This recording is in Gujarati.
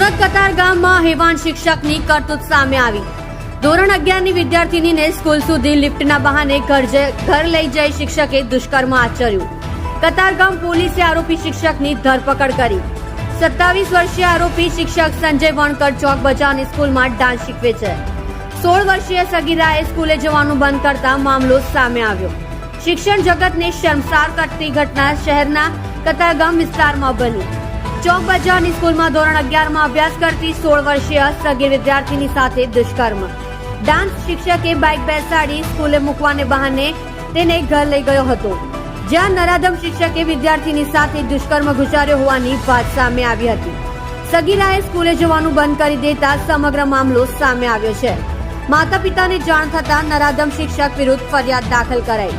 સુરત કતારગામમાં હેવાન શિક્ષકની કરતૂત સામે આવી। ધોરણ 11ની વિદ્યાર્થીનીને સ્કૂલ સુધી લિફ્ટના બહાને ઘર લઈ જઈ શિક્ષકે દુષ્કર્મ આચર્યું। કતારગામ પોલીસે આરોપી શિક્ષકની ધરપકડ કરી। 27 વર્ષીય આરોપી શિક્ષક સંજય વણકર ચોક બજારની સ્કૂલમાં ડાન્સ શીખવે છે। 16 વર્ષીય સગીરાએ સ્કૂલે જવાનું બંધ કરતા મામલો સામે આવ્યો। શિક્ષણ જગતને શર્મસાર કરતી ઘટના શહેરના કતારગામ વિસ્તારમાં બની। ચોક બજારની સ્કૂલમાં ધોરણ 11માં અભ્યાસ કરતી 16 વર્ષીય સગીર વિદ્યાર્થીની સાથે દુષ્કર્મ। ડાન્સ શિક્ષકે બાઇક બેસાડી સ્કૂલે મૂકવાને બહાને તેને ઘર લઈ ગયો હતો, જ્યાં નરાધમ શિક્ષકે વિદ્યાર્થીની સાથે દુષ્કર્મ ગુજાર્યો હોવાની વાત સામે આવી હતી। સગીરાએ સ્કૂલે જવાનું બંધ કરી દેતા સમગ્ર મામલો સામે આવ્યો છે। માતા પિતાને જાણ થતા નરાધમ શિક્ષક વિરુદ્ધ ફરિયાદ દાખલ કરાઈ।